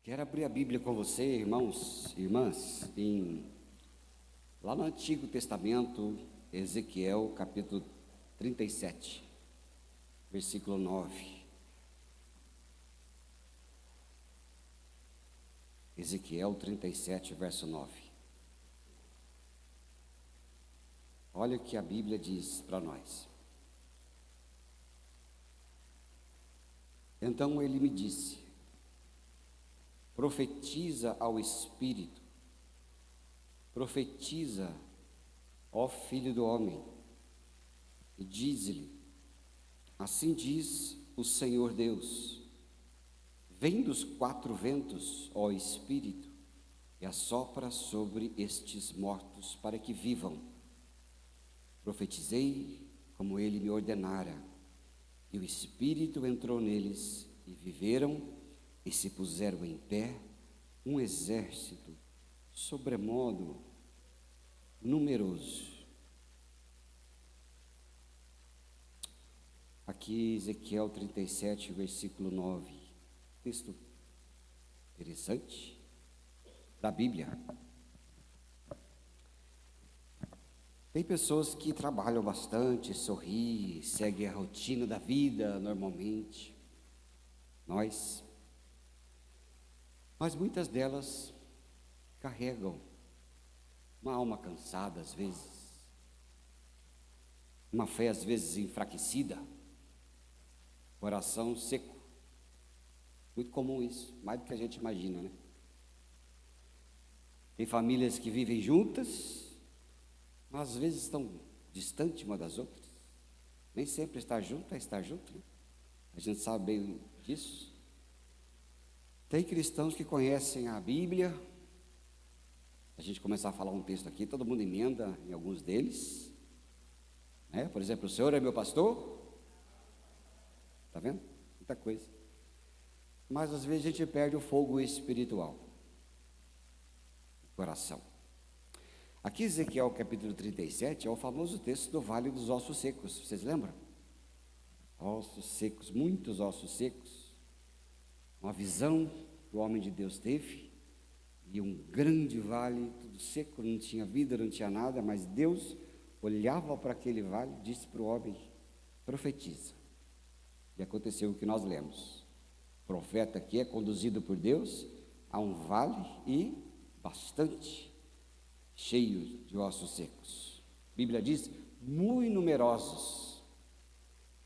Quero abrir a Bíblia com você, irmãos e irmãs, lá no Antigo Testamento, Ezequiel, capítulo 37, versículo 9. Ezequiel 37, verso 9. Olha o que a Bíblia diz para nós. Então ele me disse: profetiza ao Espírito, profetiza, ó Filho do homem, e diz-lhe: assim diz o Senhor Deus, vem dos quatro ventos, ó Espírito, e assopra sobre estes mortos para que vivam. Profetizei como ele me ordenara, e o Espírito entrou neles, e viveram, e se puseram em pé um exército sobremodo numeroso. Aqui Ezequiel 37, versículo 9, texto interessante da Bíblia. Tem pessoas que trabalham bastante, sorriem, seguem a rotina da vida normalmente, mas muitas delas carregam uma alma cansada às vezes, uma fé às vezes enfraquecida, coração seco. Muito comum isso, mais do que a gente imagina, né? Tem famílias que vivem juntas, mas às vezes estão distantes uma das outras. Nem sempre estar junto é estar junto, né? A gente sabe bem disso. Tem cristãos que conhecem a Bíblia. A gente começar a falar um texto aqui, todo mundo emenda em alguns deles, né? Por exemplo, o Senhor é meu pastor. Está vendo? Muita coisa. Mas às vezes a gente perde o fogo espiritual, o coração. Aqui Ezequiel capítulo 37 é o famoso texto do Vale dos Ossos Secos, vocês lembram? Ossos secos, muitos ossos secos. Uma visão que o homem de Deus teve, e um grande vale, tudo seco, não tinha vida, não tinha nada, mas Deus olhava para aquele vale e disse para o homem: profetiza. E aconteceu o que nós lemos. O profeta que é conduzido por Deus a um vale e bastante cheio de ossos secos. A Bíblia diz, muito numerosos.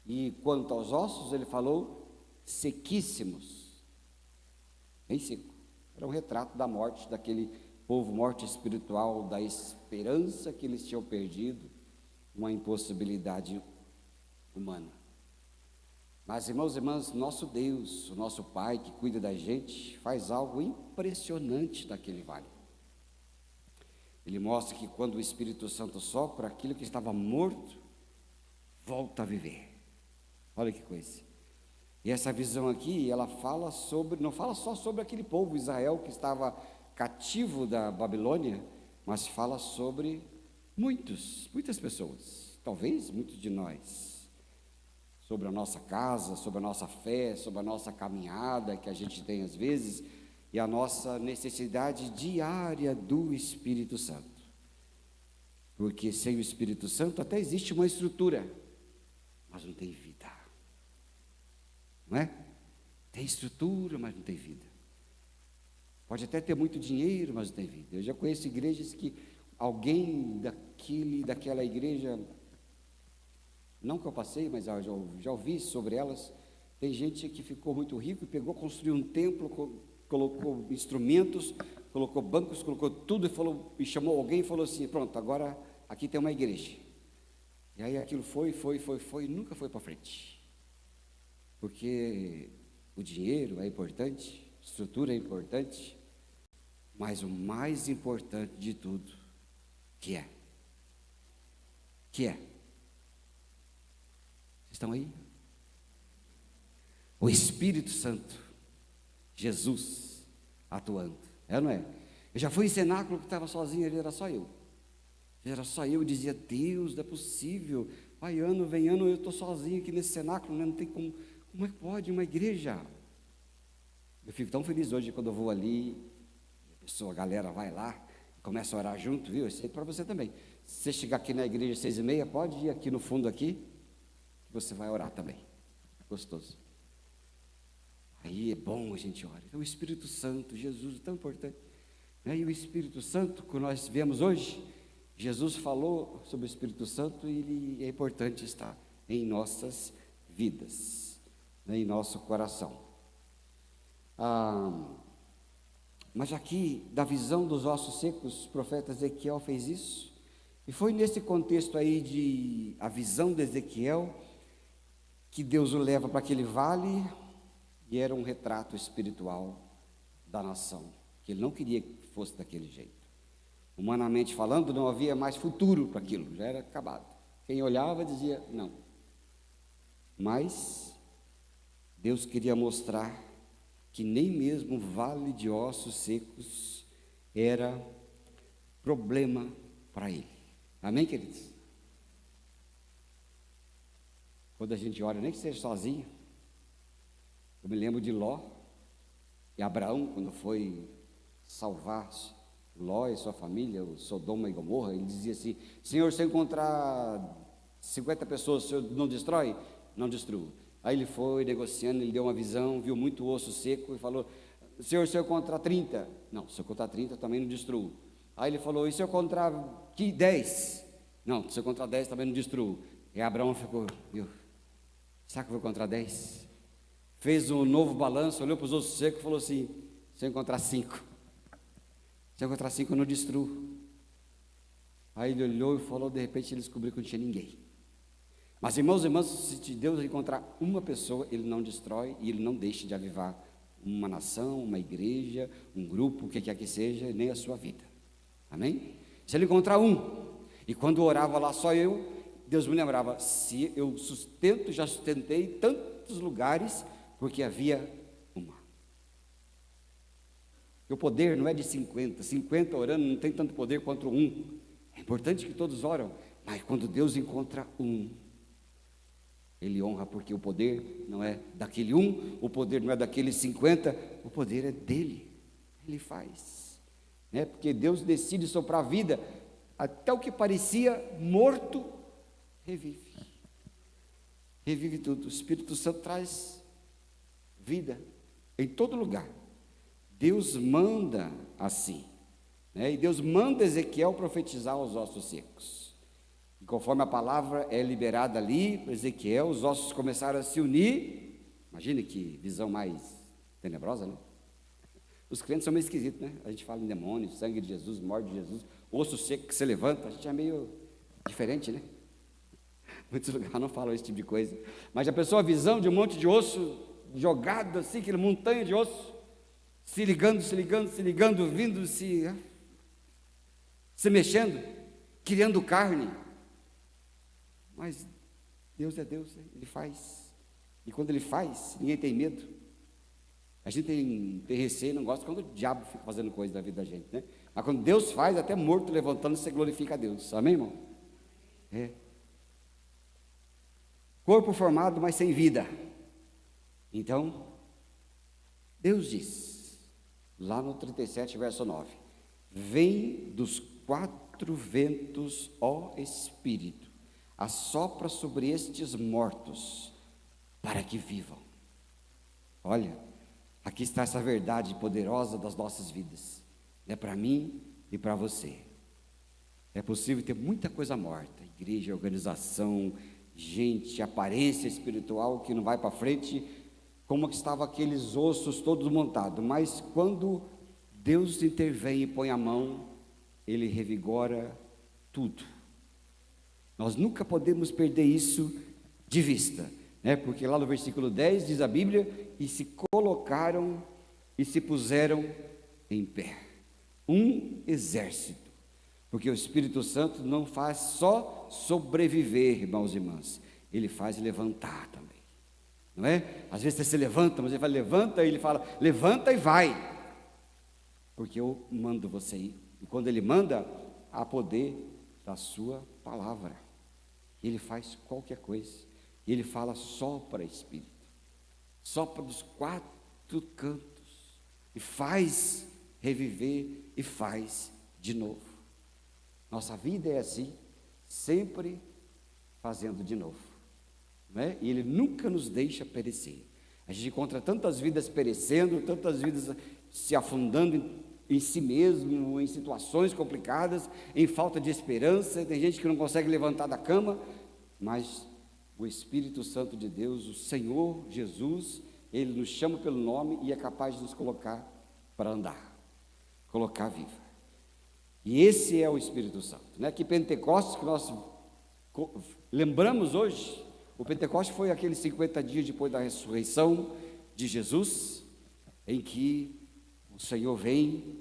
E quanto aos ossos, ele falou, sequíssimos. Bem seco. Era um retrato da morte daquele povo, morte espiritual, da esperança que eles tinham perdido, uma impossibilidade humana. Mas, irmãos e irmãs, nosso Deus, o nosso Pai que cuida da gente, faz algo impressionante naquele vale. Ele mostra que quando o Espírito Santo sopra, aquilo que estava morto volta a viver. Olha que coisa. E essa visão aqui, ela fala sobre, não fala só sobre aquele povo Israel que estava cativo da Babilônia, mas fala sobre muitas pessoas, talvez muitos de nós, sobre a nossa casa, sobre a nossa fé, sobre a nossa caminhada que a gente tem às vezes, e a nossa necessidade diária do Espírito Santo. Porque sem o Espírito Santo até existe uma estrutura, mas não tem vida. Não é? Tem estrutura, mas não tem vida. Pode até ter muito dinheiro, mas não tem vida. Eu já conheço igrejas que alguém daquela igreja, não que eu passei, mas já ouvi sobre elas. Tem gente que ficou muito rico e pegou, construiu um templo, colocou instrumentos, colocou bancos, colocou tudo e chamou alguém e falou assim: pronto, agora aqui tem uma igreja. E aí aquilo foi e nunca foi para frente. Porque o dinheiro é importante, a estrutura é importante, mas o mais importante de tudo, que é? Vocês estão aí? O Espírito Santo, Jesus atuando, não é? Eu já fui em cenáculo que estava sozinho ali, era só eu, dizia: Deus, não é possível, vai ano, vem ano, eu estou sozinho aqui nesse cenáculo, né? Não tem como é que pode uma igreja? Eu fico tão feliz hoje quando eu vou ali, a galera vai lá, começa a orar junto, viu? Isso é para você também. Se você chegar aqui na igreja 6h30, pode ir aqui no fundo aqui, que você vai orar também. Gostoso. Aí é bom a gente orar. Então o Espírito Santo, Jesus, tão importante. E o Espírito Santo, que nós vemos hoje, Jesus falou sobre o Espírito Santo e ele é importante estar em nossas vidas, em nosso coração. Mas aqui, da visão dos ossos secos, o profeta Ezequiel fez isso, e foi nesse contexto aí de a visão de Ezequiel, que Deus o leva para aquele vale, e era um retrato espiritual da nação, que ele não queria que fosse daquele jeito. Humanamente falando, não havia mais futuro para aquilo, já era acabado. Quem olhava dizia não. Mas Deus queria mostrar que nem mesmo o vale de ossos secos era problema para ele. Amém, queridos? Quando a gente ora, nem que seja sozinho, eu me lembro de Ló e Abraão, quando foi salvar Ló e sua família, o Sodoma e Gomorra, ele dizia assim: Senhor, se eu encontrar 50 pessoas, o Senhor não destrói? Não destruo. Aí ele foi negociando, ele deu uma visão, viu muito osso seco e falou: Senhor, se eu encontrar 30? Não, se eu encontrar 30, eu também não destruo. Aí ele falou: e se eu encontrar 10? Não, se eu encontrar 10, também não destruo. E Abraão ficou: será que eu vou encontrar 10? Fez um novo balanço, olhou para os ossos secos e falou assim: se eu encontrar 5? Se eu encontrar 5, eu não destruo. Aí ele olhou e falou, de repente ele descobriu que não tinha ninguém. Mas irmãos e irmãs, se Deus encontrar uma pessoa, Ele não destrói e Ele não deixa de avivar uma nação, uma igreja, um grupo, o que quer que seja, nem a sua vida. Amém? Se Ele encontrar um, e quando orava lá só eu, Deus me lembrava: se eu já sustentei tantos lugares, porque havia uma. O poder não é de 50 orando não tem tanto poder quanto um. É importante que todos oram, mas quando Deus encontra um, Ele honra, porque o poder não é daquele um, o poder não é daqueles 50, o poder é dele. Ele faz, porque Deus decide soprar a vida, até o que parecia morto revive tudo. O Espírito Santo traz vida em todo lugar. Deus manda assim, e Deus manda Ezequiel profetizar aos ossos secos. E conforme a palavra é liberada ali para Ezequiel, os ossos começaram a se unir. Imagine que visão mais tenebrosa, né? Os crentes são meio esquisitos, né? A gente fala em demônios, sangue de Jesus, morte de Jesus, osso seco que se levanta, a gente é meio diferente, né? Muitos lugares não falam esse tipo de coisa. Mas já pensou a visão de um monte de osso jogado assim, aquela montanha de osso, se ligando, vindo, se mexendo, criando carne. Mas Deus é Deus, Ele faz. E quando Ele faz, ninguém tem medo. A gente tem receio, não gosta quando o diabo fica fazendo coisa da vida da gente, né? Mas quando Deus faz, até morto levantando, você glorifica a Deus. Amém, irmão? Corpo formado, mas sem vida. Então, Deus diz, lá no 37, verso 9: vem dos 4 ventos, ó Espírito, assopra sobre estes mortos, para que vivam. Olha, aqui está essa verdade poderosa das nossas vidas, para mim e para você. É possível ter muita coisa morta, igreja, organização, gente, aparência espiritual que não vai para frente, como que estavam aqueles ossos todos montados. Mas quando Deus intervém e põe a mão, Ele revigora tudo. Nós nunca podemos perder isso de vista, porque lá no versículo 10 diz a Bíblia: e se colocaram e se puseram em pé, um exército. Porque o Espírito Santo não faz só sobreviver, irmãos e irmãs, Ele faz levantar também, não é? Às vezes você se levanta, mas Ele fala levanta, e Ele fala levanta e vai, porque eu mando você ir. E quando Ele manda, há poder da sua palavra. Ele faz qualquer coisa. Ele fala sopra Espírito, sopra dos 4 cantos. e faz reviver e faz de novo. Nossa vida é assim, sempre fazendo de novo, não é? E Ele nunca nos deixa perecer. A gente encontra tantas vidas perecendo, tantas vidas se afundando em si mesmo, em situações complicadas, em falta de esperança. Tem gente que não consegue levantar da cama, mas o Espírito Santo de Deus, o Senhor Jesus, Ele nos chama pelo nome e é capaz de nos colocar para andar, colocar viva. E esse é o Espírito Santo, né? Que Pentecostes que nós lembramos hoje, o Pentecostes foi aqueles 50 dias depois da ressurreição de Jesus, em que o Senhor vem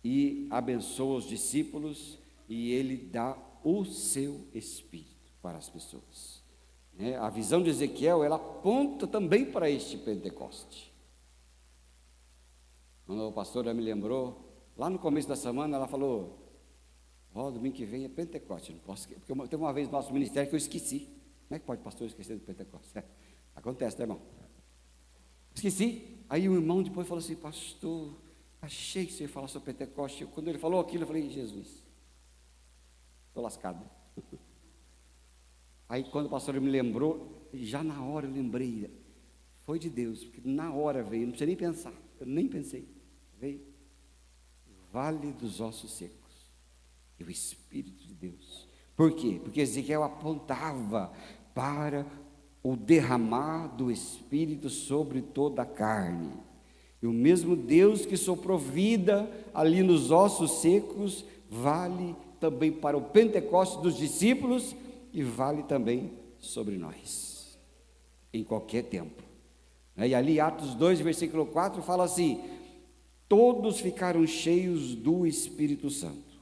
e abençoa os discípulos e Ele dá o seu Espírito para as pessoas, né? A visão de Ezequiel, ela aponta também para este Pentecoste. Quando a pastora me lembrou, lá no começo da semana, ela falou: domingo que vem é Pentecoste, não posso, porque teve uma vez no nosso ministério que eu esqueci. Como é que pode o pastor esquecer do Pentecostes? Acontece, né, irmão? Esqueci. Aí o irmão depois falou assim: pastor, achei que você ia falar sobre Pentecostes. Quando ele falou aquilo, eu falei: Jesus, estou lascado. Aí quando o pastor me lembrou, já na hora eu lembrei, foi de Deus, porque na hora veio, não precisa nem pensar, eu nem pensei, veio Vale dos Ossos Secos, e o Espírito de Deus. Por quê? Porque Ezequiel apontava para o derramar do Espírito sobre toda a carne, e o mesmo Deus que soprou vida ali nos ossos secos, vale também para o Pentecostes dos discípulos, e vale também sobre nós, em qualquer tempo. E ali Atos 2, versículo 4, fala assim: todos ficaram cheios do Espírito Santo,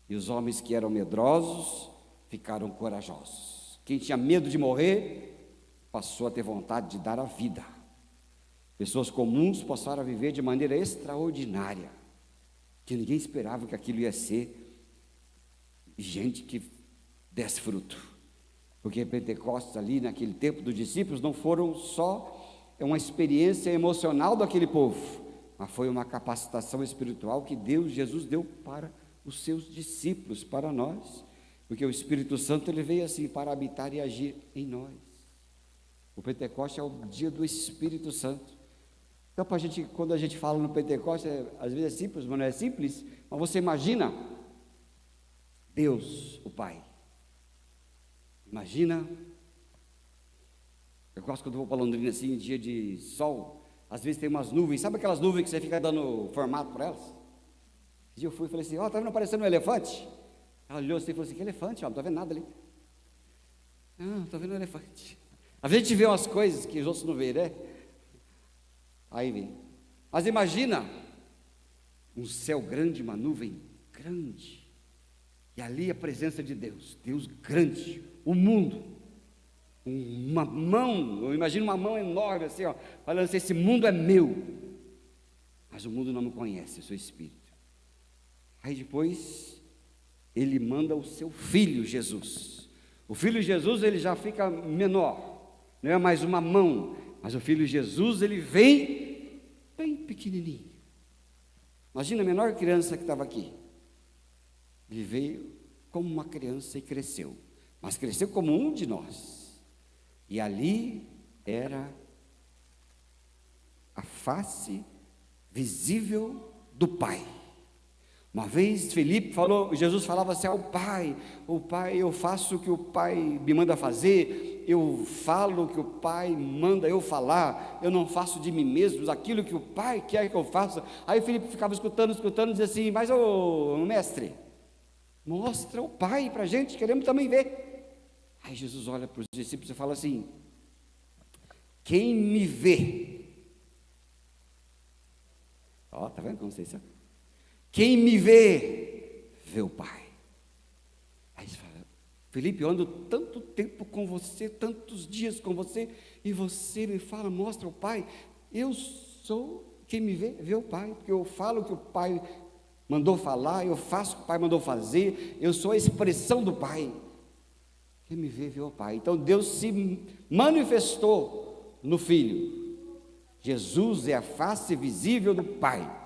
e os homens que eram medrosos ficaram corajosos. Quem tinha medo de morrer, passou a ter vontade de dar a vida. Pessoas comuns passaram a viver de maneira extraordinária, que ninguém esperava que aquilo ia ser gente que desse fruto, porque Pentecostes ali naquele tempo dos discípulos não foram só uma experiência emocional daquele povo, mas foi uma capacitação espiritual que Jesus deu para os seus discípulos, para nós, porque o Espírito Santo ele veio assim para habitar e agir em nós. O Pentecostes é o dia do Espírito Santo. Então, quando a gente fala no Pentecostes, às vezes é simples, mas não é simples, mas você imagina Deus, o Pai. Imagina, eu gosto quando eu vou para Londrina assim, em dia de sol, às vezes tem umas nuvens, sabe aquelas nuvens que você fica dando formato para elas? Um dia eu fui e falei assim: está vendo aparecendo um elefante? Ela olhou assim e falou assim: que elefante? Não estou vendo nada ali. Não, estou vendo um elefante. Às vezes a gente vê umas coisas que os outros não veem, né? Aí vem. Mas imagina um céu grande, uma nuvem grande, e ali a presença de Deus, Deus grande, o mundo, uma mão, eu imagino uma mão enorme assim, ó, falando assim: esse mundo é meu, mas o mundo não me conhece, eu sou Espírito. Aí depois ele manda o seu filho Jesus. O filho Jesus ele já fica menor, não é mais uma mão, mas o filho Jesus ele vem bem pequenininho. Imagina a menor criança que estava aqui. Ele veio como uma criança e cresceu, mas cresceu como um de nós, e ali era a face visível do Pai. Uma vez Jesus falava assim ao Pai: o Pai, eu faço o que o Pai me manda fazer, eu falo o que o Pai manda eu falar, eu não faço de mim mesmo aquilo que o Pai quer que eu faça. Aí Filipe ficava escutando, e dizia assim: mas ô mestre, mostra o Pai para a gente, queremos também ver. Aí Jesus olha para os discípulos e fala assim: quem me vê, está vendo como vocês são? Quem me vê, vê o Pai. Aí você fala: Felipe, eu ando tanto tempo com você, tantos dias com você, e você me fala, mostra o Pai. Eu sou, quem me vê, vê o Pai, porque eu falo o que o Pai mandou falar, eu faço o que o Pai mandou fazer, eu sou a expressão do Pai. Quem me vê, vê o Pai. Então Deus se manifestou no Filho, Jesus é a face visível do Pai.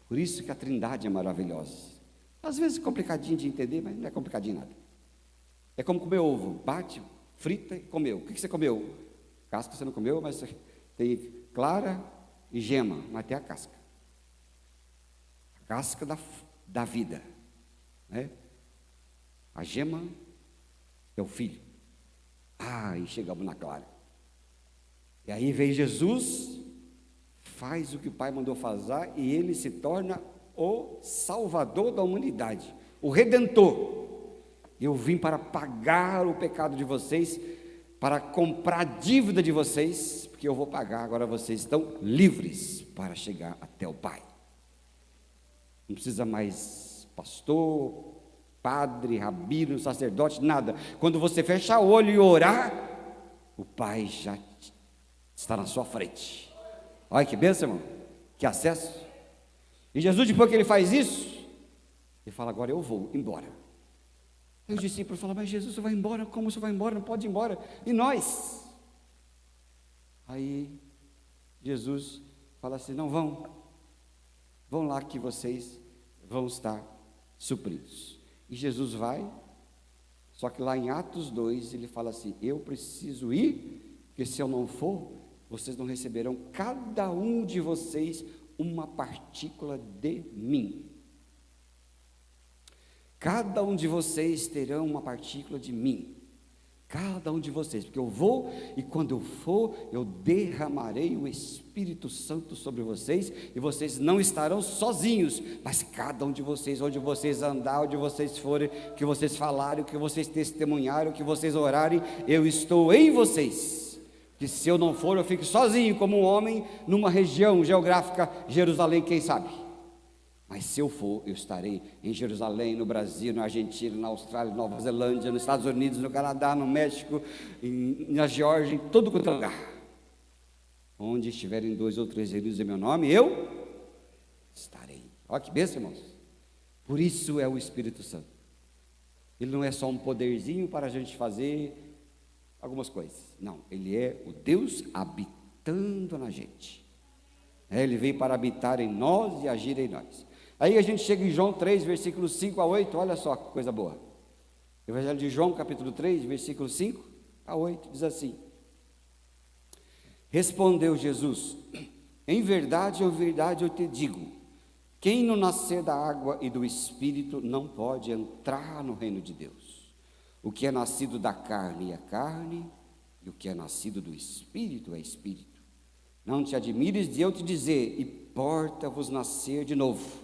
Por isso que a Trindade é maravilhosa. Às vezes é complicadinho de entender, mas não é complicadinho nada. É como comer ovo, bate, frita e comeu. O que você comeu? Casca você não comeu, mas tem clara e gema, mas tem a casca. A casca da vida, né? A gema é o filho. E chegamos na clara. E aí vem Jesus, faz o que o Pai mandou fazer, e ele se torna o Salvador da humanidade, o Redentor. Eu vim para pagar o pecado de vocês, para comprar a dívida de vocês, porque eu vou pagar, agora vocês estão livres para chegar até o Pai. Não precisa mais pastor, padre, rabino, sacerdote, nada. Quando você fechar o olho e orar, o Pai já está na sua frente. Olha que bênção, irmão, que acesso. E Jesus, depois que ele faz isso, ele fala, agora eu vou embora. E os discípulos falam, mas Jesus, você vai embora? Como você vai embora? Não pode ir embora. E nós? Aí Jesus fala assim, não vão lá que vocês vão estar supridos. E Jesus vai, só que lá em Atos 2, ele fala assim, eu preciso ir, porque se eu não for, vocês não receberão cada um de vocês uma partícula de mim. Cada um de vocês terão uma partícula de mim. Cada um de vocês, porque eu vou, e quando eu for, eu derramarei o Espírito Santo sobre vocês, e vocês não estarão sozinhos, mas cada um de vocês, onde vocês andar, onde vocês forem, o que vocês falarem, o que vocês testemunharem, o que vocês orarem, eu estou em vocês. Que se eu não for, eu fico sozinho, como um homem, numa região geográfica, Jerusalém, quem sabe? Mas se eu for, eu estarei em Jerusalém, no Brasil, na Argentina, na Austrália, na Nova Zelândia, nos Estados Unidos, no Canadá, no México, na Geórgia, em todo quanto é lugar. Onde estiverem 2 ou 3 reunidos em meu nome, eu estarei. Olha que bênção, irmãos. Por isso é o Espírito Santo. Ele não é só um poderzinho para a gente fazer algumas coisas. Não, ele é o Deus habitando na gente. Ele veio para habitar em nós e agir em nós. Aí a gente chega em João 3, versículos 5 a 8, olha só que coisa boa. Evangelho de João, capítulo 3, versículos 5 a 8, diz assim: Respondeu Jesus, em verdade eu te digo, quem não nascer da água e do Espírito não pode entrar no reino de Deus. O que é nascido da carne é carne, e o que é nascido do Espírito é Espírito. Não te admires de eu te dizer, importa-vos nascer de novo.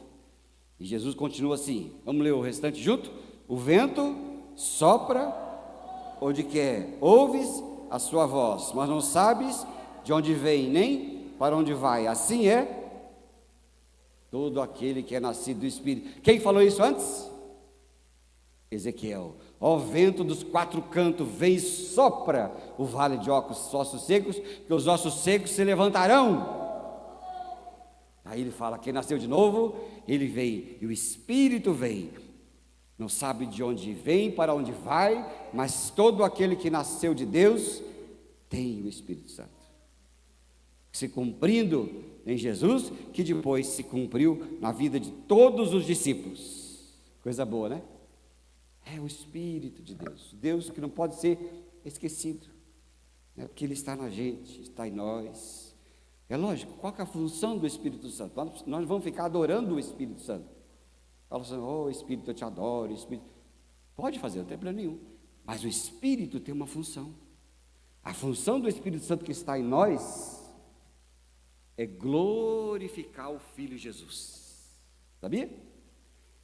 E Jesus continua assim, vamos ler o restante junto? O vento sopra onde quer, ouves a sua voz, mas não sabes de onde vem, nem para onde vai. Assim é todo aquele que é nascido do Espírito. Quem falou isso antes? Ezequiel. Ó vento dos 4 cantos, vem e sopra o vale de ossos secos, que os ossos secos se levantarão. Aí ele fala, quem nasceu de novo, ele vem, e o Espírito vem, não sabe de onde vem, para onde vai, mas todo aquele que nasceu de Deus, tem o Espírito Santo, se cumprindo em Jesus, que depois se cumpriu na vida de todos os discípulos. Coisa boa, né? É o Espírito de Deus, Deus que não pode ser esquecido, né? Porque Ele está na gente, está em nós. É lógico, qual que é a função do Espírito Santo? Nós vamos ficar adorando o Espírito Santo. Fala assim, oh Espírito, eu te adoro, Espírito. Pode fazer, não tem problema nenhum. Mas o Espírito tem uma função. A função do Espírito Santo que está em nós é glorificar o Filho Jesus. Sabia?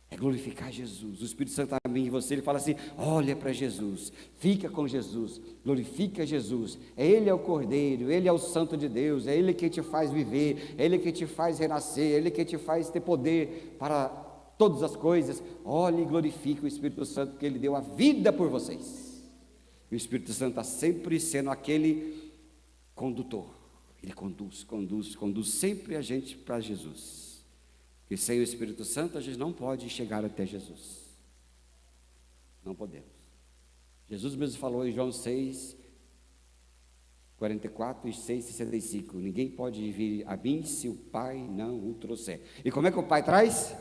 É glorificar Jesus. O Espírito Santo está em mim e você, ele fala assim, olha para Jesus, fica com Jesus, glorifica Jesus, Ele é o Cordeiro, Ele é o Santo de Deus, é Ele que te faz viver, é Ele que te faz renascer, é Ele que te faz ter poder para todas as coisas. Olha e glorifica o Espírito Santo, que Ele deu a vida por vocês. E o Espírito Santo está sempre sendo aquele condutor, Ele conduz sempre a gente para Jesus. Que sem o Espírito Santo a gente não pode chegar até Jesus. Não podemos. Jesus mesmo falou em João 6, 44, 6, 65. Ninguém pode vir a mim se o Pai não o trouxer. E como é que o Pai traz?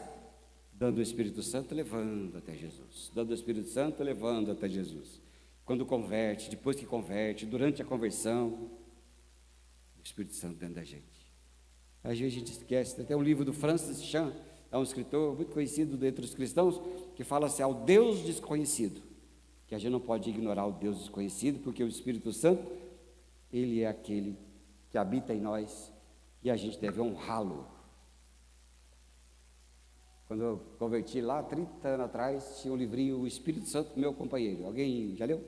Dando o Espírito Santo, levando até Jesus. Dando o Espírito Santo, levando até Jesus. Quando converte, depois que converte, durante a conversão, o Espírito Santo dentro da gente. Às vezes a gente esquece. Tem um livro do Francis Chan, é um escritor muito conhecido entre os cristãos, que fala assim, ao Deus desconhecido, que a gente não pode ignorar o Deus desconhecido, porque o Espírito Santo, ele é aquele que habita em nós, e a gente deve honrá-lo. Quando eu converti lá, 30 anos atrás, tinha um livrinho, O Espírito Santo, meu companheiro. Alguém já leu?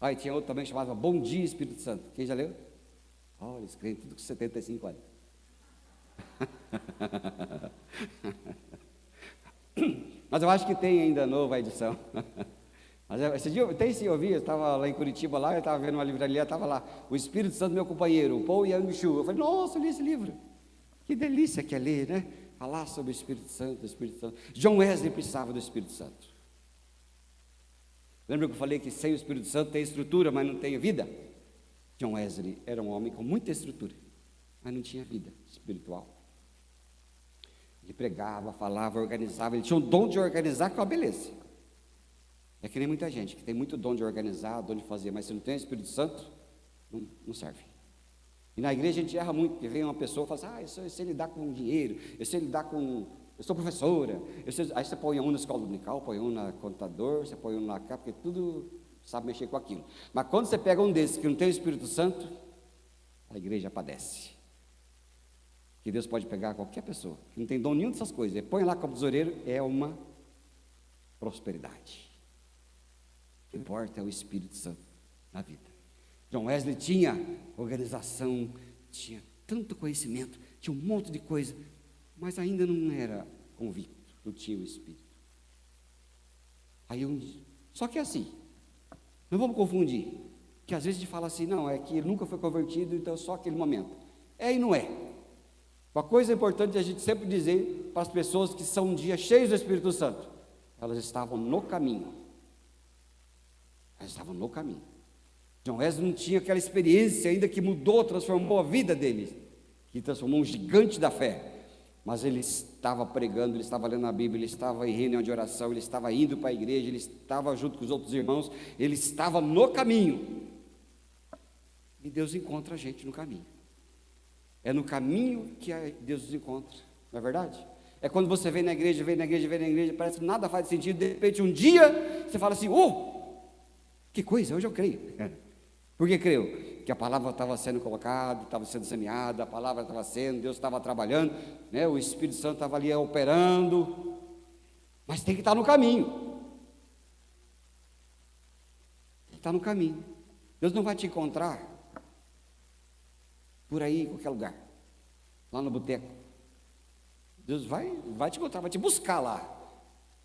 E tinha outro também que chamava Bom Dia, Espírito Santo. Quem já leu? Olha, escreve tudo com 75 anos. Mas eu acho que tem ainda nova edição. Mas esse dia, tem sim, eu vi, eu estava lá em Curitiba, lá, eu estava vendo uma livraria, estava lá, O Espírito Santo, meu companheiro, o Paul Yang-Shu. Eu falei, nossa, eu li esse livro. Que delícia que é ler, né? Falar sobre o Espírito Santo, John Wesley precisava do Espírito Santo. Lembra que eu falei que sem o Espírito Santo tem estrutura, mas não tem vida? John Wesley era um homem com muita estrutura, mas não tinha vida espiritual. Ele pregava, falava, organizava, ele tinha um dom de organizar com a beleza. É que nem muita gente, que tem muito dom de organizar, dom de fazer, mas se não tem o Espírito Santo, não serve. E na igreja a gente erra muito, porque vem uma pessoa e fala assim, eu sei lidar com dinheiro, eu sou professora, aí você põe um na escola dominical, põe um na contador, você põe um na cá, porque tudo sabe mexer com aquilo. Mas quando você pega um desses que não tem o Espírito Santo, a igreja padece. Que Deus pode pegar qualquer pessoa, que não tem dom nenhum dessas coisas, põe lá como tesoureiro, é uma prosperidade. O que importa é o Espírito Santo na vida. John Wesley tinha organização, tinha tanto conhecimento, tinha um monte de coisa, mas ainda não era convicto, não tinha o Espírito. Só que é assim, não vamos confundir, que às vezes a gente fala assim, não, é que ele nunca foi convertido, então só aquele momento. É e não é. Uma coisa importante a gente sempre dizer para as pessoas que são um dia cheios do Espírito Santo, elas estavam no caminho. Elas estavam no caminho. John Wesley não tinha aquela experiência ainda que mudou, transformou a vida dele, que transformou um gigante da fé, mas ele estava pregando, ele estava lendo a Bíblia, ele estava em reunião de oração, ele estava indo para a igreja, ele estava junto com os outros irmãos, ele estava no caminho, e Deus encontra a gente no caminho. É no caminho que Deus nos encontra, não é verdade? É quando você vem na igreja, parece que nada faz sentido, de repente um dia, você fala assim, que coisa, hoje eu creio. Por que creu? Que a palavra estava sendo colocada, estava sendo semeada, a palavra estava sendo, Deus estava trabalhando, né? O Espírito Santo estava ali operando, mas tem que estar no caminho. Tem que estar no caminho. Deus não vai te encontrar por aí, em qualquer lugar, lá no boteco. Deus vai te encontrar, vai te buscar lá,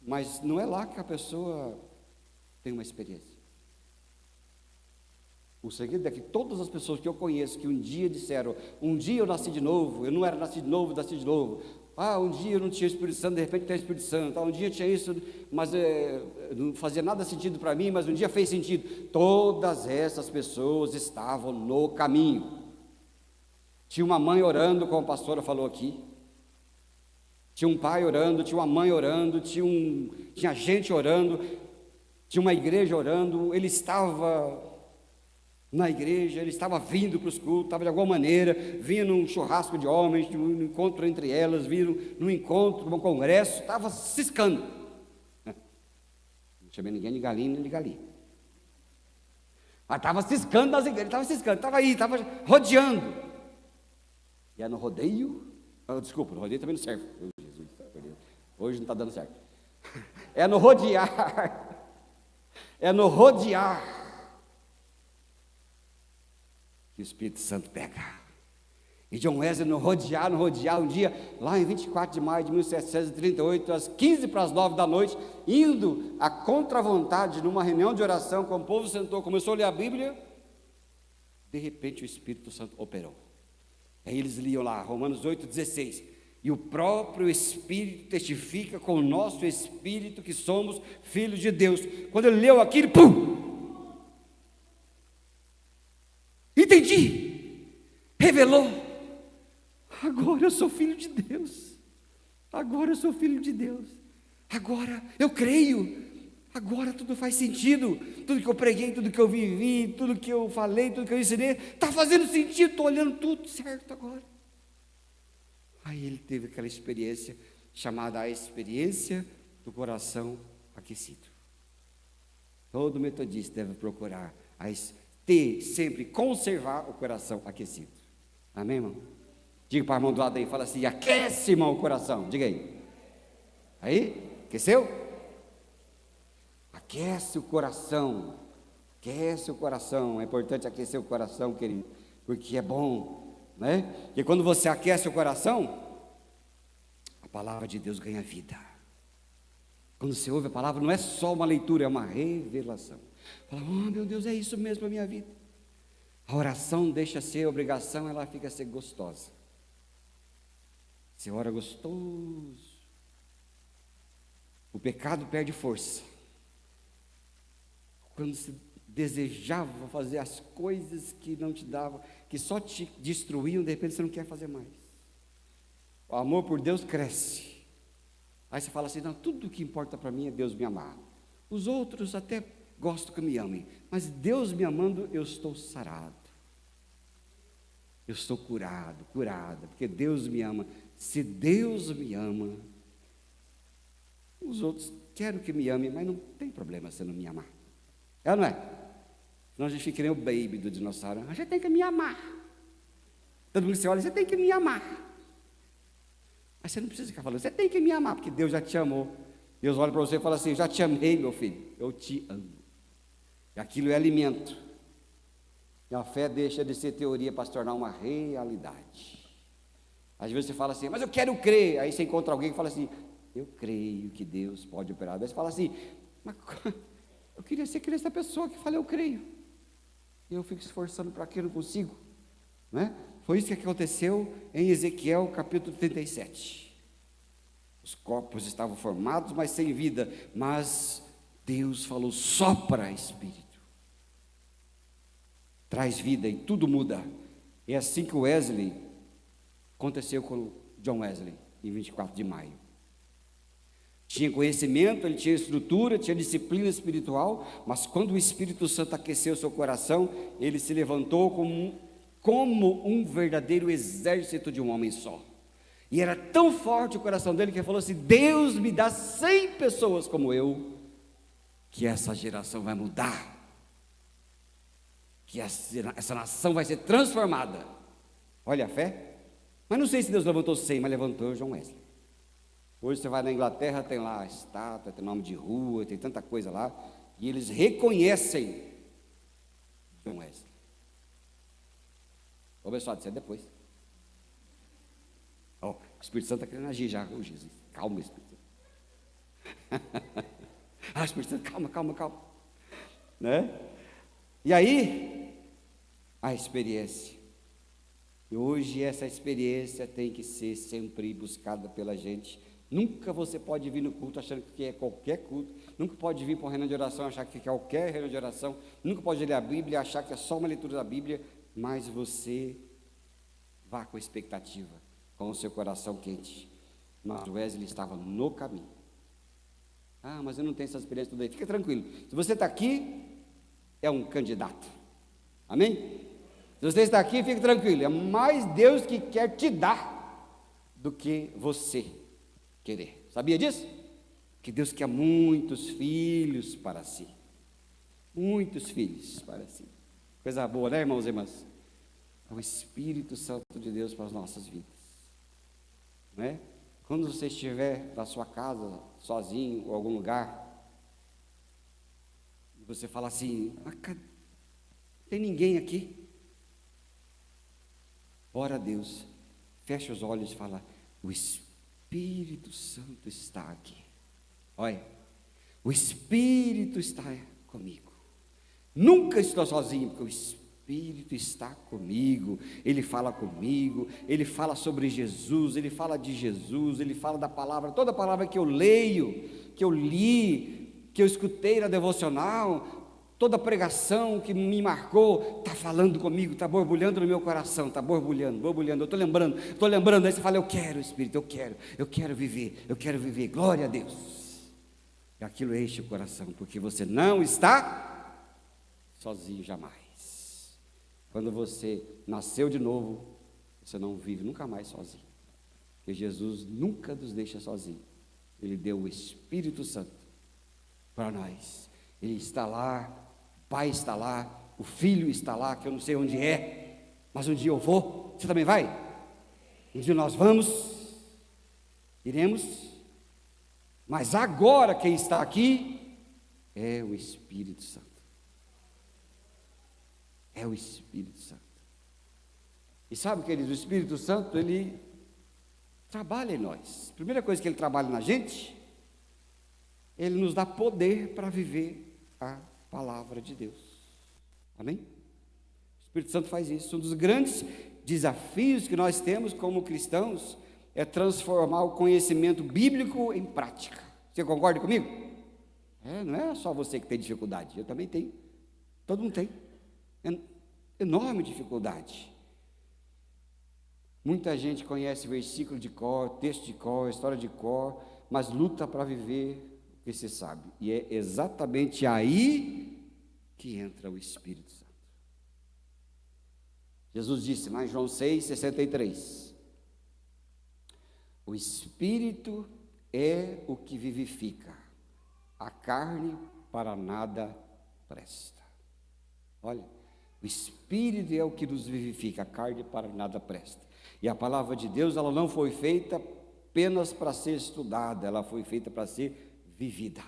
mas não é lá que a pessoa tem uma experiência. O segredo é que todas as pessoas que eu conheço que um dia disseram, um dia eu nasci de novo, eu não era nasci de novo, um dia eu não tinha Espírito Santo, de repente tem Espírito Santo, um dia eu tinha isso, mas não fazia nada sentido para mim, mas um dia fez sentido. Todas essas pessoas estavam no caminho. Tinha uma mãe orando, como a pastora falou aqui, tinha um pai orando, tinha uma mãe orando, tinha gente orando, tinha uma igreja orando, ele estava na igreja, ele estava vindo para os cultos, estava de alguma maneira, vinha num churrasco de homens, num encontro entre elas, vinha num encontro, num congresso, estava ciscando. Não chamei ninguém de galinha nem de galinha. Mas estava ciscando nas igrejas, estava aí, estava rodeando. E é no rodeio, desculpa, no rodeio também não serve. Jesus, hoje não está dando certo. É no rodear, que o Espírito Santo pega. E John Wesley no rodear, um dia, lá em 24 de maio de 1738, às 8:45 da noite, indo à contra-vontade, numa reunião de oração, como o povo sentou, começou a ler a Bíblia, de repente o Espírito Santo operou. Aí eles liam lá, Romanos 8,16, e o próprio Espírito testifica com o nosso Espírito que somos filhos de Deus. Quando ele leu aquilo, pum! E Agora eu sou filho de Deus. Agora eu sou filho de Deus. Agora eu creio. Agora tudo faz sentido. Tudo que eu preguei, tudo que eu vivi, tudo que eu falei, tudo que eu ensinei, está fazendo sentido. Estou olhando tudo certo agora. Aí ele teve aquela experiência chamada a experiência do coração aquecido. Todo metodista deve procurar ter, sempre conservar o coração aquecido. Amém, irmão? Diga para o irmão do lado aí, fala assim: aquece, irmão, o coração. Diga aí. Aí, aqueceu? Aquece o coração. Aquece o coração. É importante aquecer o coração, querido, porque é bom, né? Porque quando você aquece o coração, a palavra de Deus ganha vida. Quando você ouve a palavra, não é só uma leitura, é uma revelação. Fala: oh meu Deus, é isso mesmo para a minha vida. A oração deixa ser obrigação, ela fica a ser gostosa. Você ora gostoso. O pecado perde força. Quando se desejava fazer as coisas que não te davam, que só te destruíam, de repente você não quer fazer mais. O amor por Deus cresce. Aí você fala assim: não, tudo o que importa para mim é Deus me amar. Os outros até gosto que me amem, mas Deus me amando, eu estou sarado. Eu estou curado, curada, porque Deus me ama. Se Deus me ama, os outros querem que me amem, mas não tem problema se não me amar. É ou não é? Senão a gente fica que nem o baby do dinossauro. A gente tem que me amar. Todo mundo se olha: você tem que me amar. Mas você não precisa ficar falando: você tem que me amar, porque Deus já te amou. Deus olha para você e fala assim: eu já te amei, meu filho, eu te amo. E aquilo é alimento. E a fé deixa de ser teoria para se tornar uma realidade. Às vezes você fala assim: mas eu quero crer. Aí você encontra alguém que fala assim: eu creio que Deus pode operar. Aí você fala assim: mas eu queria ser que essa pessoa que fala eu creio. E eu fico esforçando para que eu não consigo, não é? Foi isso que aconteceu em Ezequiel capítulo 37. Os corpos estavam formados, mas sem vida. Mas Deus falou: sopra espírito. Traz vida e tudo muda. É assim que o Wesley aconteceu com John Wesley, em 24 de maio. Tinha conhecimento, ele tinha estrutura, tinha disciplina espiritual, mas quando o Espírito Santo aqueceu seu coração, ele se levantou como um verdadeiro exército de um homem só. E era tão forte o coração dele que ele falou assim: Deus me dá 100 pessoas como eu, que essa geração vai mudar, que essa nação vai ser transformada. Olha a fé. Mas não sei se Deus levantou 100, mas levantou John Wesley. Hoje você vai na Inglaterra, tem lá a estátua, tem nome de rua, tem tanta coisa lá, e eles reconhecem John Wesley. Ô pessoal, isso é depois. Oh, o Espírito Santo está querendo agir já. Oh, Jesus, calma, Espírito Santo. Espírito Santo, calma. Né? E aí, a experiência. E hoje essa experiência tem que ser sempre buscada pela gente. Nunca você pode vir no culto achando que é qualquer culto. Nunca pode vir para uma reunião de oração achar que é qualquer reunião de oração. Nunca pode ler a Bíblia e achar que é só uma leitura da Bíblia. Mas você vá com expectativa, com o seu coração quente. Mas Wesley estava no caminho. Mas eu não tenho essa experiência toda aí. Fica tranquilo. Se você está aqui, é um candidato. Amém? Se você está aqui, fique tranquilo. É mais Deus que quer te dar do que você querer. Sabia disso? Que Deus quer muitos filhos para si. Muitos filhos para si. Coisa boa, né, irmãos e irmãs? É o Espírito Santo de Deus para as nossas vidas. Não é? Quando você estiver na sua casa, sozinho, ou algum lugar, e você fala assim: tem ninguém aqui? Ora a Deus, fecha os olhos e fala: o Espírito Santo está aqui. Olha, o Espírito está comigo. Nunca estou sozinho, porque o Espírito está comigo. Ele fala comigo, ele fala sobre Jesus, ele fala de Jesus, ele fala da palavra, toda palavra que eu leio, que eu li, que eu escutei na devocional, toda pregação que me marcou está falando comigo, está borbulhando no meu coração, está borbulhando, eu estou lembrando, aí você fala, eu quero, Espírito, eu quero viver, glória a Deus. E aquilo enche o coração, porque você não está sozinho jamais. Quando você nasceu de novo, você não vive nunca mais sozinho, porque Jesus nunca nos deixa sozinhos. Ele deu o Espírito Santo para nós. Ele está lá, o Pai está lá, o Filho está lá, que eu não sei onde é, mas um dia eu vou. Você também vai? Um dia nós vamos, iremos, mas agora quem está aqui é o Espírito Santo. É o Espírito Santo. E sabe, queridos, o Espírito Santo, ele trabalha em nós. A primeira coisa que ele trabalha na gente, ele nos dá poder para viver a palavra de Deus. Amém? O Espírito Santo faz isso. Um dos grandes desafios que nós temos como cristãos é transformar o conhecimento bíblico em prática. Você concorda comigo? Não é só você que tem dificuldade, eu também tenho. Todo mundo tem. Enorme dificuldade. Muita gente conhece versículo de cor, texto de cor, história de cor, mas luta para viver o que se sabe. E é exatamente aí que entra o Espírito Santo. Jesus disse lá em João 6,63: o Espírito é o que vivifica, a carne para nada presta. Olha, o Espírito é o que nos vivifica, a carne para nada presta. E a palavra de Deus, ela não foi feita apenas para ser estudada, ela foi feita para ser vivida.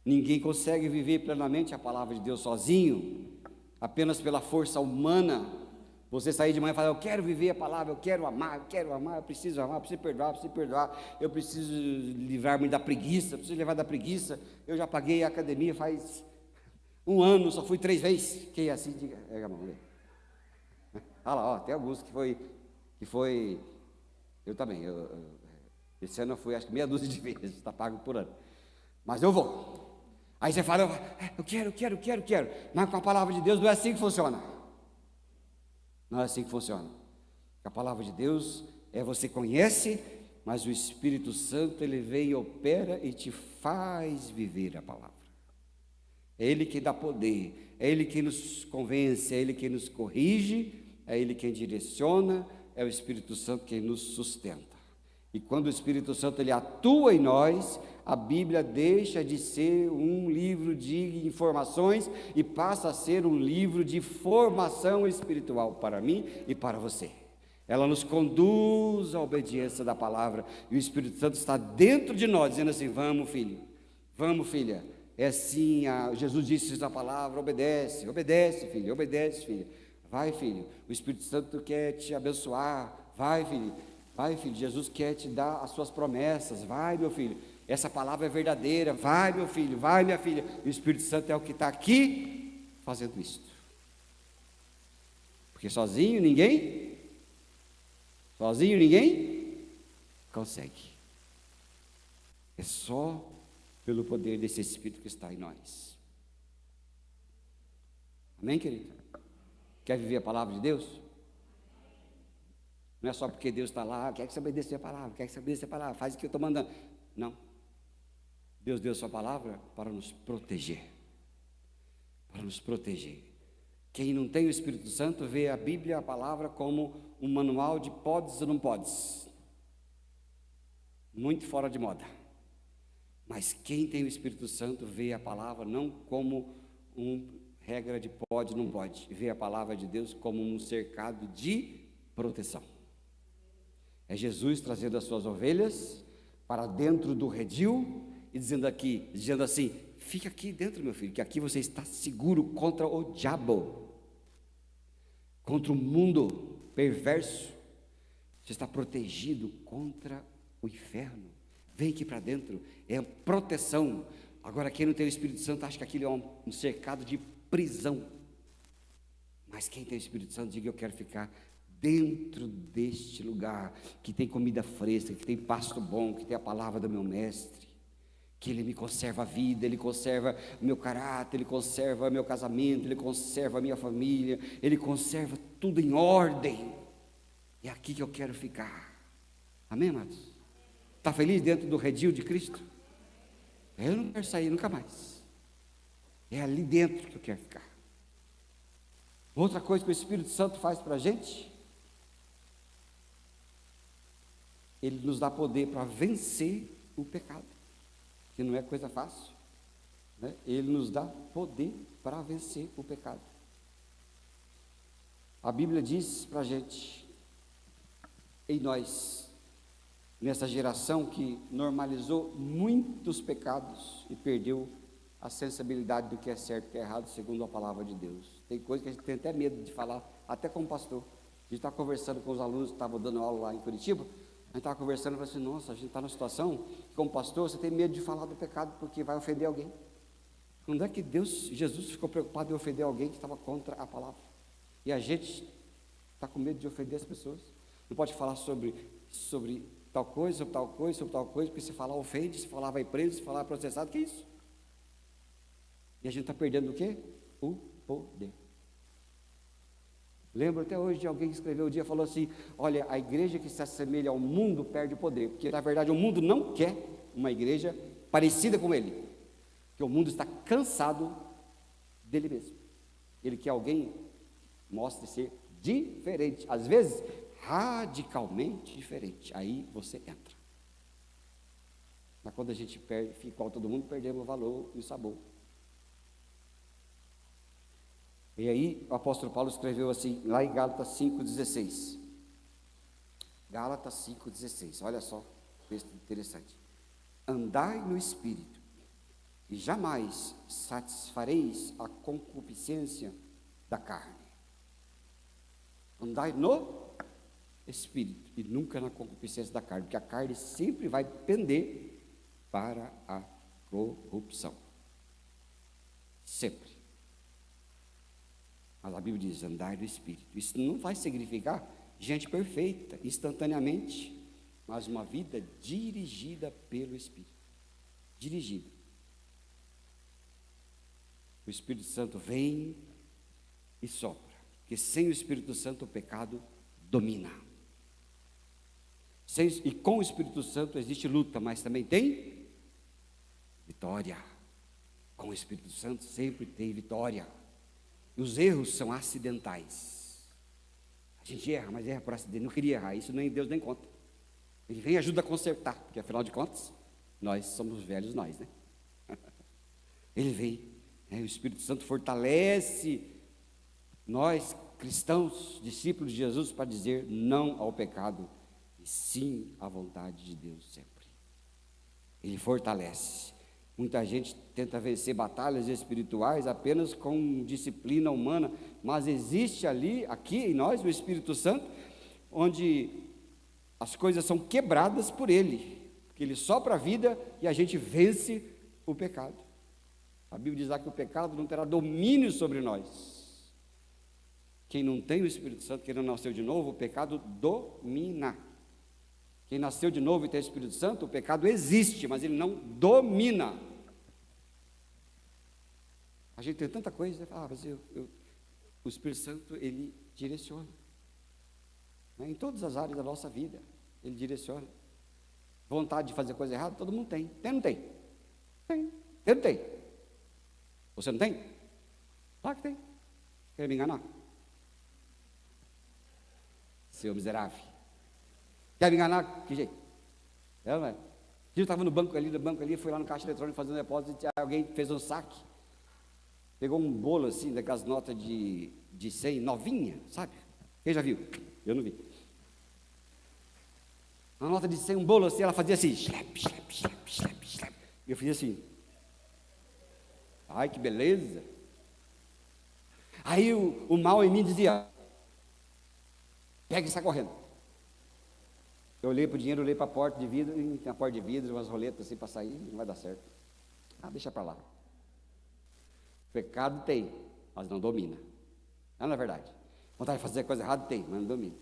Ninguém consegue viver plenamente a palavra de Deus sozinho, apenas pela força humana. Você sair de manhã e falar, eu quero viver a palavra, eu preciso amar, eu preciso perdoar, eu preciso livrar-me da preguiça, eu já paguei a academia faz um ano, só fui 3 vezes. Quem é assim, diga, a mão, olha lá, tem alguns que foi, eu também, esse ano eu fui acho que meia dúzia de vezes, está pago por ano, mas eu vou. Aí você fala, eu quero, mas com a palavra de Deus não é assim que funciona. Não é assim que funciona. A palavra de Deus você conhece, mas o Espírito Santo, ele vem e opera e te faz viver a palavra. É Ele quem dá poder, é Ele quem nos convence, é Ele quem nos corrige, é Ele quem direciona, é o Espírito Santo quem nos sustenta. E quando o Espírito Santo ele atua em nós, a Bíblia deixa de ser um livro de informações e passa a ser um livro de formação espiritual para mim e para você. Ela nos conduz à obediência da palavra, e o Espírito Santo está dentro de nós, dizendo assim, vamos filho, vamos filha, é assim, Jesus disse na palavra, obedece filho, vai filho, o Espírito Santo quer te abençoar, vai filho, Jesus quer te dar as suas promessas, vai meu filho, essa palavra é verdadeira, vai meu filho, vai minha filha, e o Espírito Santo é o que está aqui fazendo isso, porque sozinho ninguém consegue, é só pelo poder desse Espírito que está em nós. Amém, querido? Quer viver a palavra de Deus? Não é só porque Deus está lá, quer que você obedeça a palavra, faz o que eu estou mandando. Não. Deus deu a sua palavra para nos proteger. Quem não tem o Espírito Santo vê a Bíblia, a palavra, como um manual de podes ou não podes. Muito fora de moda. Mas quem tem o Espírito Santo vê a palavra não como uma regra de pode ou não pode, vê a palavra de Deus como um cercado de proteção. É Jesus trazendo as suas ovelhas para dentro do redil e dizendo assim, fica aqui dentro, meu filho, que aqui você está seguro contra o diabo, contra o mundo perverso, você está protegido contra o inferno. Vem aqui para dentro, é proteção. Agora, quem não tem o Espírito Santo acha que aquilo é um cercado de prisão. Mas quem tem o Espírito Santo, diga, eu quero ficar dentro deste lugar, que tem comida fresca, que tem pasto bom, que tem a palavra do meu mestre. que Ele me conserva a vida, Ele conserva o meu caráter, Ele conserva meu casamento, Ele conserva a minha família, Ele conserva tudo em ordem. É aqui que eu quero ficar. Amém, amados? Está feliz dentro do redil de Cristo? Eu não quero sair nunca mais. É ali dentro que eu quero ficar. Outra coisa que o Espírito Santo faz para a gente, ele nos dá poder para vencer o pecado, que não é coisa fácil, né? Ele nos dá poder para vencer o pecado. A Bíblia diz para a gente, em nós, nessa geração que normalizou muitos pecados e perdeu a sensibilidade do que é certo e o que é errado, segundo a palavra de Deus. Tem coisa que a gente tem até medo de falar, até como pastor. A gente está conversando com os alunos que estavam dando aula lá em Curitiba, a gente estava conversando e falou assim, nossa, a gente está numa situação que, como pastor, você tem medo de falar do pecado porque vai ofender alguém. Quando é que Jesus ficou preocupado em ofender alguém que estava contra a palavra? E a gente está com medo de ofender as pessoas. Não pode falar sobre tal coisa, sobre tal coisa, sobre tal coisa, porque se falar ofende, se falar vai preso, se falar é processado, que é isso? E a gente está perdendo o quê? O poder. Lembro até hoje de alguém que escreveu um dia, falou assim, olha, a igreja que se assemelha ao mundo perde o poder, porque na verdade o mundo não quer uma igreja parecida com ele, porque o mundo está cansado dele mesmo. Ele quer alguém que mostre ser diferente, às vezes radicalmente diferente, aí você entra. Mas quando a gente perde, fica igual todo mundo, perdemos o valor e o sabor. E aí o apóstolo Paulo escreveu assim, lá em Gálatas 5,16. Gálatas 5,16, olha só, texto interessante. Andai no Espírito, e jamais satisfareis a concupiscência da carne. Andai no Espírito, e nunca na concupiscência da carne, porque a carne sempre vai pender para a corrupção. Sempre. Mas a Bíblia diz, andai no Espírito. Isso não vai significar gente perfeita, instantaneamente, mas uma vida dirigida pelo Espírito. Dirigida. O Espírito Santo vem e sopra, porque sem o Espírito Santo o pecado domina. E com o Espírito Santo existe luta, mas também tem vitória. Com o Espírito Santo sempre tem vitória. E os erros são acidentais. A gente erra, mas erra por acidente. Não queria errar, isso nem Deus nem conta. Ele vem e ajuda a consertar, porque afinal de contas, nós somos velhos nós, né? Ele vem, né? O Espírito Santo fortalece nós, cristãos, discípulos de Jesus, para dizer não ao pecado e sim à vontade de Deus sempre. Ele fortalece. Muita gente tenta vencer batalhas espirituais apenas com disciplina humana, mas existe aqui em nós, o Espírito Santo, onde as coisas são quebradas por Ele, porque Ele sopra a vida e a gente vence o pecado. A Bíblia diz lá que o pecado não terá domínio sobre nós. Quem não tem o Espírito Santo, quem não nasceu de novo, o pecado domina. Quem nasceu de novo e tem o Espírito Santo, o pecado existe, mas ele não domina. A gente tem tanta coisa, mas o Espírito Santo, ele direciona. Né? Em todas as áreas da nossa vida, ele direciona. Vontade de fazer coisa errada, todo mundo tem. Tem ou não tem? Tem. Eu não tenho. Você não tem? Claro que tem. Quer me enganar? Seu miserável. Quer me enganar? Que jeito? É, não é? Eu estava no banco ali, fui lá no caixa eletrônico fazendo depósito, e alguém fez um saque, pegou um bolo assim, daquelas notas de 100, novinha, sabe? Quem já viu? Eu não vi. Uma nota de 100, um bolo assim, ela fazia assim, slap, slap, slap, slap, slap. E eu fazia assim. Ai, que beleza. Aí o mal em mim dizia, pega e sai correndo. Eu olhei para o dinheiro, olhei para a porta de vidro, e tem a porta de vidro, umas roletas assim para sair, não vai dar certo. Deixa para lá. Pecado tem, mas não domina. Não é verdade? Vontade de fazer coisa errada tem, mas não domina.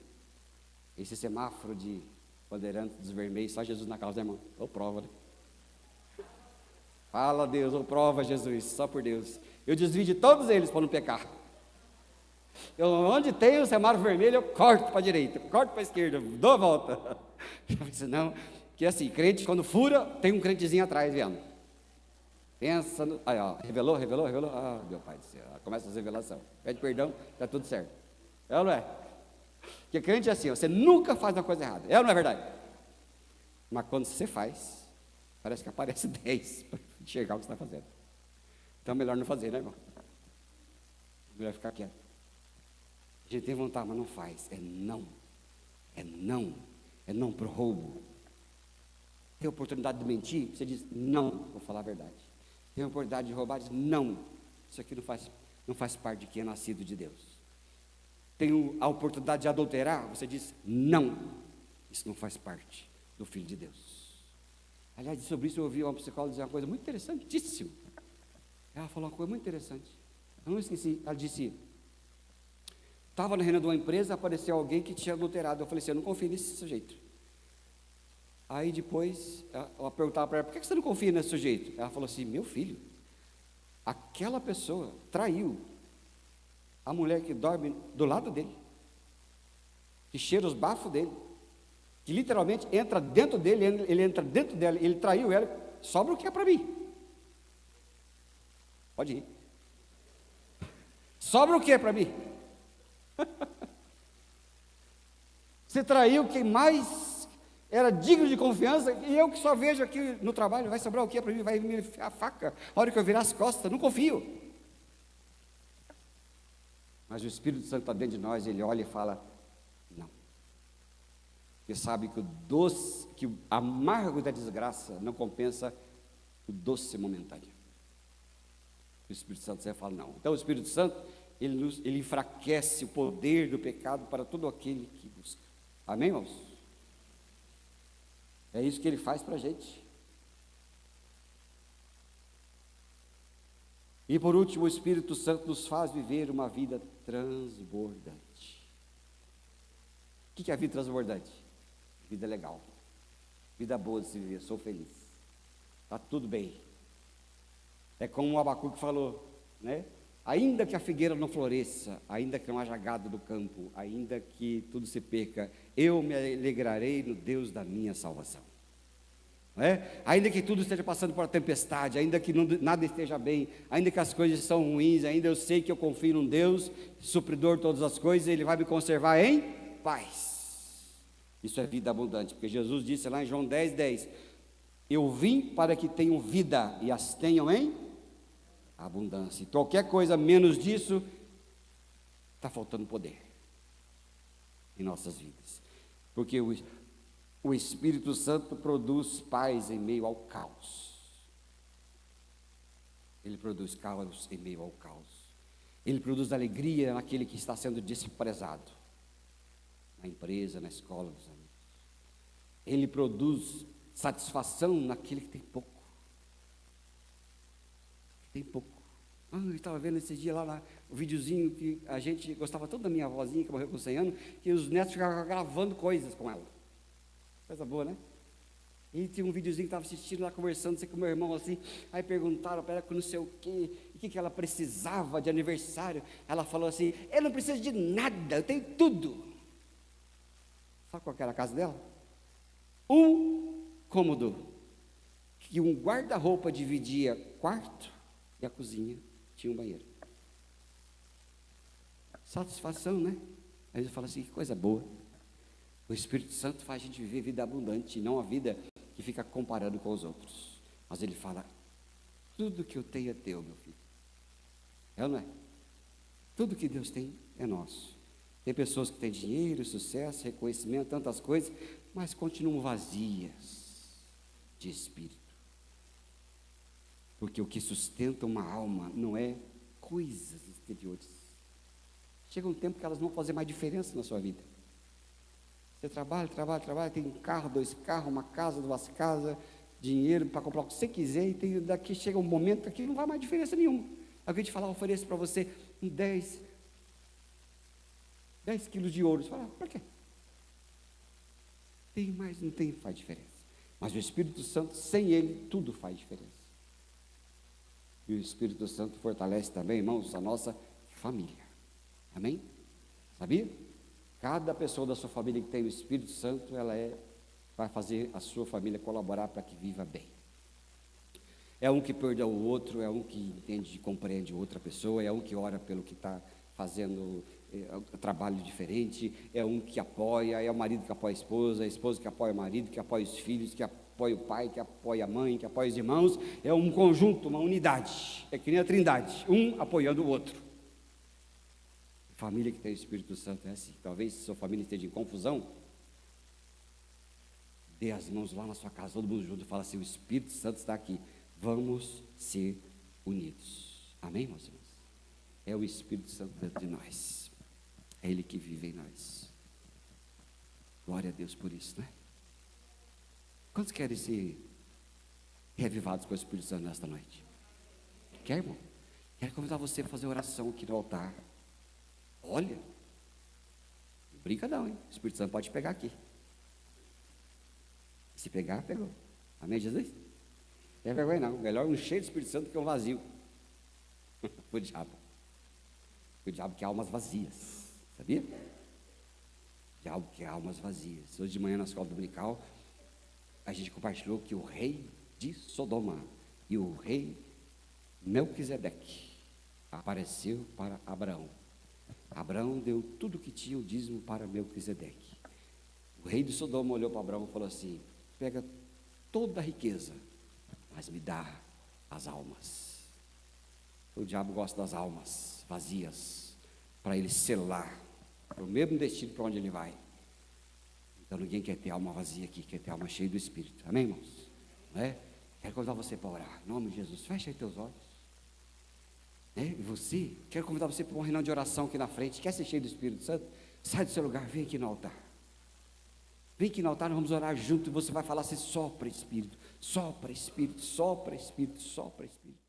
Esse semáforo de bandeirante dos vermelhos, só Jesus na causa, irmão. Ou prova, né? Fala Deus, ou prova Jesus, só por Deus. Eu desvio de todos eles para não pecar. Onde tem o semáforo vermelho, eu corto para a direita, corto para a esquerda, dou a volta. Não, que assim, crente quando fura, tem um crentezinho atrás vendo. Pensa no. Aí, ó, revelou. Ah, meu pai do céu, começa as revelações. Pede perdão, está tudo certo. É ou não é? Porque crente é assim, ó, você nunca faz uma coisa errada. É ou não é verdade? Mas quando você faz, parece que aparece 10 para enxergar o que você está fazendo. Então é melhor não fazer, né, irmão? Melhor ficar quieto. A gente tem vontade, mas não faz. É não. É não. É não para o roubo. Tem oportunidade de mentir? Você diz, não, vou falar a verdade. Tem oportunidade de roubar? Diz, não. Isso aqui não faz parte de quem é nascido de Deus. Tem a oportunidade de adulterar? Você diz, não. Isso não faz parte do Filho de Deus. Aliás, sobre isso eu ouvi uma psicóloga dizer uma coisa muito interessantíssima. Ela falou uma coisa muito interessante. Eu não esqueci. Ela disse, estava na reunião de uma empresa, apareceu alguém que tinha adulterado. Eu falei assim, eu não confio nesse sujeito. Aí depois, eu perguntava para ela, por que você não confia nesse sujeito? Ela falou assim, meu filho, aquela pessoa traiu a mulher que dorme do lado dele, que cheira os bafos dele, que literalmente entra dentro dele, ele entra dentro dela, ele traiu ela, sobra o que é para mim? Pode ir. Sobra o que é para mim? Você traiu quem mais era digno de confiança, e eu que só vejo aqui no trabalho, vai sobrar o que para mim? Vai me enfiar a faca, a hora que eu virar as costas, não confio. Mas o Espírito Santo está dentro de nós, ele olha e fala, não. Porque sabe que que o amargo da desgraça não compensa o doce momentâneo. O Espírito Santo você fala, não. Então o Espírito Santo, ele enfraquece o poder do pecado para todo aquele que busca. Amém, irmãos? É isso que ele faz para a gente. E por último, o Espírito Santo nos faz viver uma vida transbordante. O que é a vida transbordante? Vida legal, vida boa de se viver, sou feliz, está tudo bem. É como o Abacuque falou, né? Ainda que a figueira não floresça, ainda que não haja gado no campo, ainda que tudo se perca, eu me alegrarei no Deus da minha salvação. Não é? Ainda que tudo esteja passando por uma tempestade, ainda que nada esteja bem, ainda que as coisas são ruins, ainda eu sei que eu confio num Deus, supridor de todas as coisas, Ele vai me conservar em paz. Isso é vida abundante, porque Jesus disse lá em João 10:10, eu vim para que tenham vida e as tenham em abundância. E qualquer coisa menos disso, está faltando poder em nossas vidas. Porque o Espírito Santo produz paz em meio ao caos. Ele produz caos em meio ao caos. Ele produz alegria naquele que está sendo desprezado. Na empresa, na escola dos amigos. Ele produz satisfação naquele que tem pouco. Tem pouco. Eu estava vendo esse dia lá o videozinho que a gente gostava tanto da minha avózinha, que morreu com 100 anos, que os netos ficavam gravando coisas com ela. Coisa boa, né? E tinha um videozinho que estava assistindo lá, conversando assim, com o meu irmão assim, aí perguntaram para ela com não sei o quê, e o que ela precisava de aniversário. Ela falou assim, eu não preciso de nada, eu tenho tudo. Sabe qual era a casa dela? Um cômodo, que um guarda-roupa dividia quarto e a cozinha tinha um banheiro. Satisfação, né? Aí ele fala assim, que coisa boa. O Espírito Santo faz a gente viver vida abundante, não a vida que fica comparando com os outros. Mas ele fala, tudo que eu tenho é teu, meu filho. É ou não é? Tudo que Deus tem é nosso. Tem pessoas que têm dinheiro, sucesso, reconhecimento, tantas coisas, mas continuam vazias de espírito. Porque o que sustenta uma alma não é coisas exteriores. Chega um tempo que elas não vão fazer mais diferença na sua vida. Você trabalha, tem um carro, 2 carros, uma casa, 2 casas, dinheiro para comprar o que você quiser, e daqui chega um momento que não vai mais diferença nenhuma. Alguém te falar, ofereço para você 10 quilos de ouro. Você fala, por quê? Tem mais, não tem, faz diferença. Mas o Espírito Santo, sem ele, tudo faz diferença. E o Espírito Santo fortalece também, irmãos, a nossa família. Amém? Sabia? Cada pessoa da sua família que tem o Espírito Santo, vai fazer a sua família colaborar para que viva bem. É um que perdoa o outro, é um que entende e compreende outra pessoa, é um que ora pelo que está fazendo trabalho diferente, é um que apoia, é o marido que apoia a esposa que apoia o marido, que apoia os filhos, que apoia o pai, que apoia a mãe, que apoia os irmãos. É um conjunto, uma unidade, é que nem a Trindade, um apoiando o outro. Família que tem o Espírito Santo é assim. Talvez sua família esteja em confusão, dê as mãos lá na sua casa, todo mundo junto, e fala assim: o Espírito Santo está aqui, vamos ser unidos. Amém, meus irmãos? É o Espírito Santo dentro de nós, é Ele que vive em nós. Glória a Deus por isso, né? Quantos querem ser reavivados com o Espírito Santo nesta noite? Quer, irmão? Quero convidar você a fazer oração aqui no altar. Olha, não brinca não, hein? O Espírito Santo pode pegar aqui. Se pegar, pegou. Amém, Jesus? Não é vergonha não, melhor um cheio do Espírito Santo que um vazio. O diabo. O diabo quer almas vazias, sabia? O diabo quer almas vazias. Hoje de manhã na escola dominical, a gente compartilhou que o rei de Sodoma e o rei Melquisedeque apareceu para Abraão. Abraão deu tudo que tinha o dízimo para Melquisedeque. O rei de Sodoma olhou para Abraão e falou assim: pega toda a riqueza, mas me dá as almas. O diabo gosta das almas vazias, para ele selar o mesmo destino para onde ele vai. Então ninguém quer ter alma vazia aqui, quer ter alma cheia do Espírito. Amém, irmãos? Não é? Quero convidar você para orar. Em nome de Jesus, fecha aí teus olhos. E você, quero convidar você para uma reunião de oração aqui na frente. Quer ser cheio do Espírito Santo? Sai do seu lugar, vem aqui no altar. Vem aqui no altar, nós vamos orar junto. E você vai falar assim: sopra Espírito, sopra Espírito, sopra Espírito, sopra Espírito.